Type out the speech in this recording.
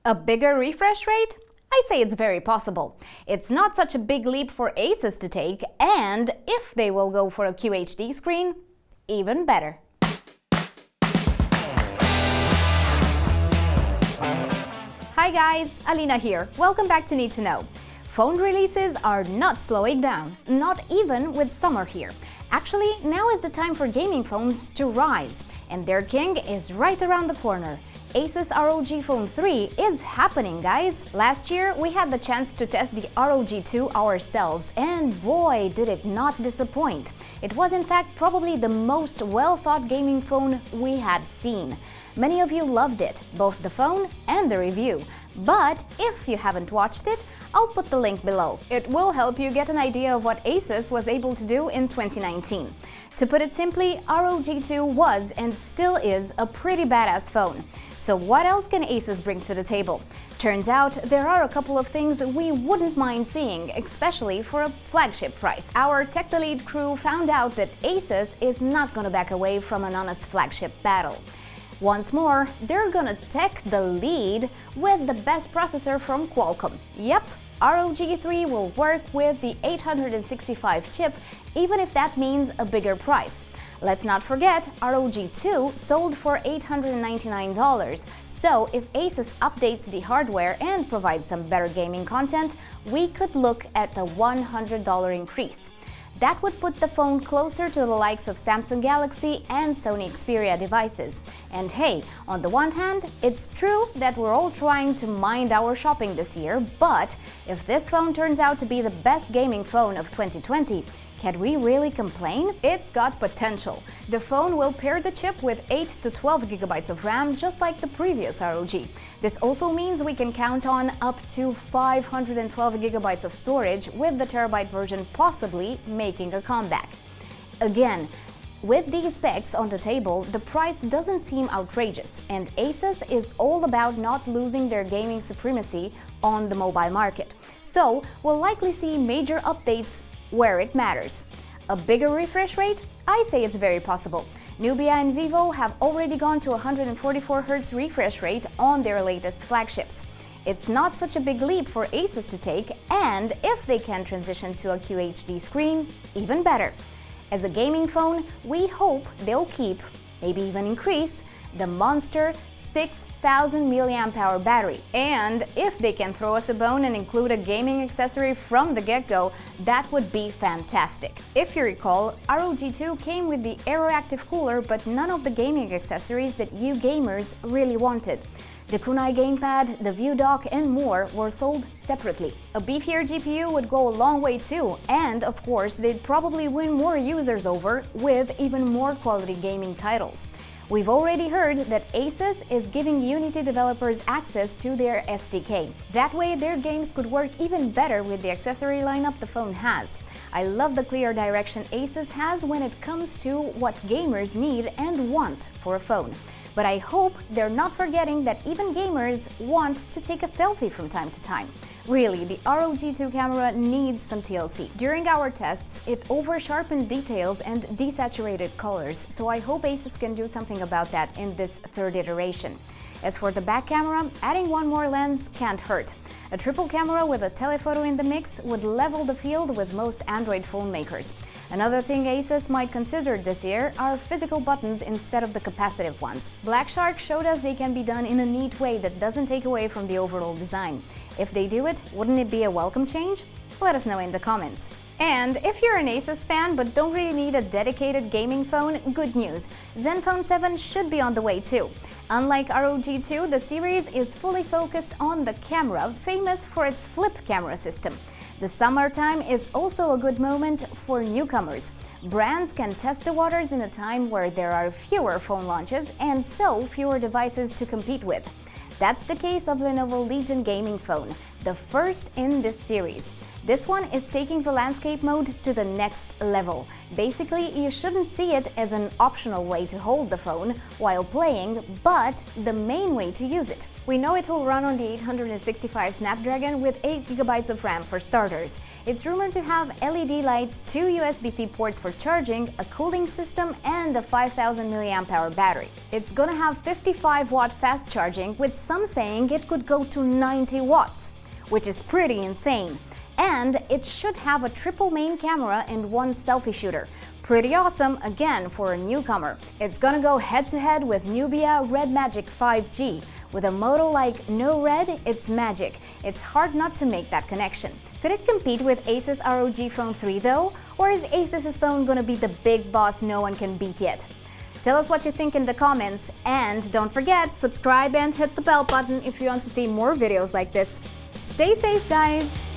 A bigger refresh rate? I say it's very possible. It's not such a big leap for ASUS to take, and if they will go for a QHD screen, even better. Hi guys, Alina here. Welcome back to Need to Know. Phone releases are not slowing down, not even with summer here. Actually, now is the time for gaming phones to rise, and their king is right around the corner. ASUS ROG Phone 3 is happening, guys! Last year, we had the chance to test the ROG 2 ourselves, and boy, did it not disappoint. It was in fact probably the most well-thought gaming phone we had seen. Many of you loved it, both the phone and the review. But if you haven't watched it, I'll put the link below. It will help you get an idea of what ASUS was able to do in 2019. To put it simply, ROG 2 was and still is a pretty badass phone. So what else can ASUS bring to the table? Turns out there are a couple of things we wouldn't mind seeing, especially for a flagship price. Our TechTheLead crew found out that ASUS is not gonna back away from an honest flagship battle. Once more, they're gonna take the lead with the best processor from Qualcomm. Yep, ROG 3 will work with the 865 chip, even if that means a bigger price. Let's not forget, ROG 2 sold for $899, so if ASUS updates the hardware and provides some better gaming content, we could look at a $100 increase. That would put the phone closer to the likes of Samsung Galaxy and Sony Xperia devices. And hey, on the one hand, it's true that we're all trying to mind our shopping this year, but if this phone turns out to be the best gaming phone of 2020, can we really complain? It's got potential. The phone will pair the chip with 8 to 12 gigabytes of RAM, just like the previous ROG. This also means we can count on up to 512 gigabytes of storage, with the terabyte version possibly making a comeback. Again, with these specs on the table, the price doesn't seem outrageous, and ASUS is all about not losing their gaming supremacy on the mobile market. So we'll likely see major updates where it matters. A bigger refresh rate? I say it's very possible. Nubia and Vivo have already gone to 144 Hz refresh rate on their latest flagships. It's not such a big leap for ASUS to take, and if they can transition to a QHD screen, even better. As a gaming phone, we hope they'll keep, maybe even increase, the monster 6,000 mAh battery. And if they can throw us a bone and include a gaming accessory from the get-go, that would be fantastic. If you recall, ROG 2 came with the Aeroactive cooler, but none of the gaming accessories that you gamers really wanted. The Kunai gamepad, the View dock, and more were sold separately. A beefier GPU would go a long way too, and of course, they'd probably win more users over with even more quality gaming titles. We've already heard that ASUS is giving Unity developers access to their SDK. That way, their games could work even better with the accessory lineup the phone has. I love the clear direction ASUS has when it comes to what gamers need and want for a phone. But I hope they're not forgetting that even gamers want to take a selfie from time to time. Really, the ROG 2 camera needs some TLC. During our tests, it over-sharpened details and desaturated colors, so I hope ASUS can do something about that in this third iteration. As for the back camera, adding one more lens can't hurt. A triple camera with a telephoto in the mix would level the field with most Android phone makers. Another thing ASUS might consider this year are physical buttons instead of the capacitive ones. Black Shark showed us they can be done in a neat way that doesn't take away from the overall design. If they do it, wouldn't it be a welcome change? Let us know in the comments. And if you're an ASUS fan but don't really need a dedicated gaming phone, good news! Zenfone 7 should be on the way too. Unlike ROG 2, the series is fully focused on the camera, famous for its flip camera system. The summertime is also a good moment for newcomers. Brands can test the waters in a time where there are fewer phone launches and so fewer devices to compete with. That's the case of Lenovo Legion gaming phone, the first in this series. This one is taking the landscape mode to the next level. Basically, you shouldn't see it as an optional way to hold the phone while playing, but the main way to use it. We know it will run on the 865 Snapdragon with 8 GB of RAM for starters. It's rumored to have LED lights, 2 USB-C ports for charging, a cooling system, and a 5000 mAh battery. It's gonna have 55-watt fast charging, with some saying it could go to 90 watts, which is pretty insane. And it should have a triple main camera and 1 selfie shooter. Pretty awesome, again, for a newcomer. It's gonna go head-to-head with Nubia Red Magic 5G. With a motto like no red, it's magic. It's hard not to make that connection. Could it compete with ASUS ROG Phone 3 though? Or is ASUS's phone gonna be the big boss no one can beat yet? Tell us what you think in the comments, and don't forget, subscribe and hit the bell button if you want to see more videos like this. Stay safe, guys!